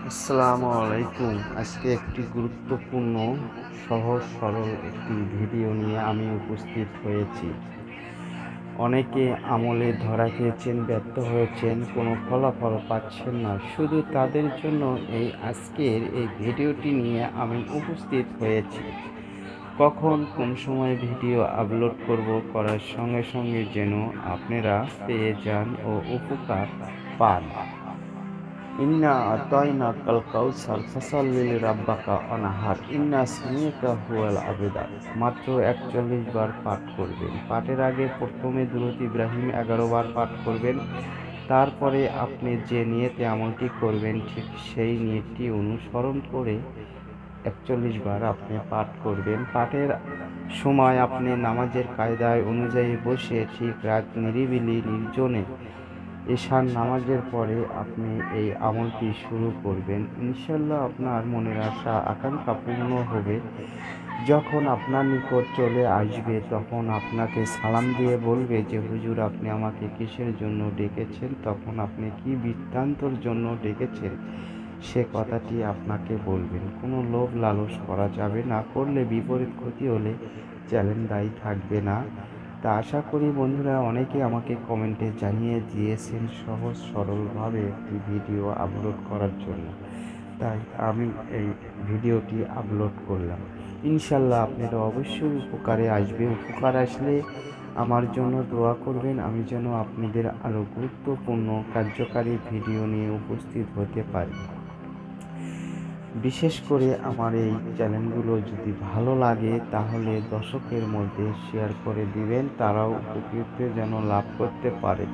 আসসালামু আলাইকুম। আজকে একটি গুরুত্বপূর্ণ সহজ সরল একটি ভিডিও নিয়ে আমি উপস্থিত হয়েছি। অনেকে আমলে ধরা খেয়েছেন, ব্যর্থ হয়েছেন, কোনো ফলাফল পাচ্ছেন না। শুধু তাদের জন্য আজকের এই ভিডিওটি নিয়ে আমি উপস্থিত হয়েছি। কখন কোন সময় ভিডিও আপলোড করব, করার সঙ্গে সঙ্গে যেন আপনারা পেয়ে যান ও উপকার পান। ইন্না আতাইনাকাল কাউসার ফাসাল্লি লিরাব্বিকা ওয়ানহার ইন্না শানিআকা হুয়াল আবতার। মাত্র ৪১ বার পাঠ করবেন। পাঠের আগে প্রথমে দুরূদ ইব্রাহিম ১১ বার পাঠ করবেন। তারপরে আপনি যে নিয়তে আমলটি করবেন ঠিক সেই নিয়তটি অনুসরণ করে ৪১ বার আপনি পাঠ করবেন। পাঠের সময় আপনি নামাজের কায়দায় অনুযায়ী বসে ঠিক রাত নিরিবিলি নির্জনে এশার নামাজের পরে আপনি এই আমলটি শুরু করবেন। ইনশাল্লাহ আপনার মনের আশা আকাঙ্ক্ষা পূর্ণ হবে। যখন আপনার নিকট চলে আসবে তখন আপনাকে সালাম দিয়ে বলবে যে হুজুর, আপনি আমাকে কিসের জন্য ডেকেছেন, তখন আপনি কি বৃত্তান্তর জন্য ডেকেছেন সে কথাটি আপনাকে বলবেন। কোনো লোভ লালস করা যাবে না, করলে বিপরীত ক্ষতি হলে চ্যালেঞ্জ দায়ী থাকবে না। তা আশা করি বন্ধুরা অনেকে আমাকে কমেন্টে জানিয়ে দিয়েছেন সহজ সরলভাবে একটি ভিডিও আপলোড করার জন্য, তাই আমি এই ভিডিওটি আপলোড করলাম। ইনশাল্লাহ আপনারা অবশ্যই উপকারে আসবে। উপকার আসলে আমার জন্য দোয়া করবেন, আমি যেন আপনাদের আরও গুরুত্বপূর্ণ কার্যকারী ভিডিও নিয়ে উপস্থিত হতে পারি। বিশেষ করে আমার এই চ্যানেলগুলো যদি ভালো লাগে তাহলে দর্শকের মধ্যে শেয়ার করে দিবেন, তারাও উপকৃত যেন লাভ করতে পারে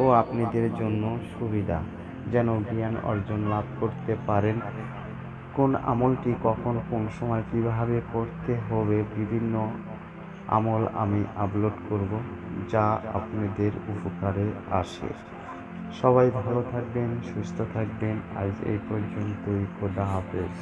ও আপনাদের জন্য সুবিধা যেন জ্ঞান অর্জন লাভ করতে পারেন। কোন আমলটি কখন কোন সময় কিভাবে করতে হবে, বিভিন্ন আমল আমি আপলোড করব যা আপনাদের উপকারে আসে। সবাই ভালো থাকবেন, সুস্থ থাকবেন। আজ এই পর্যন্তই। খোদা হাফেজ।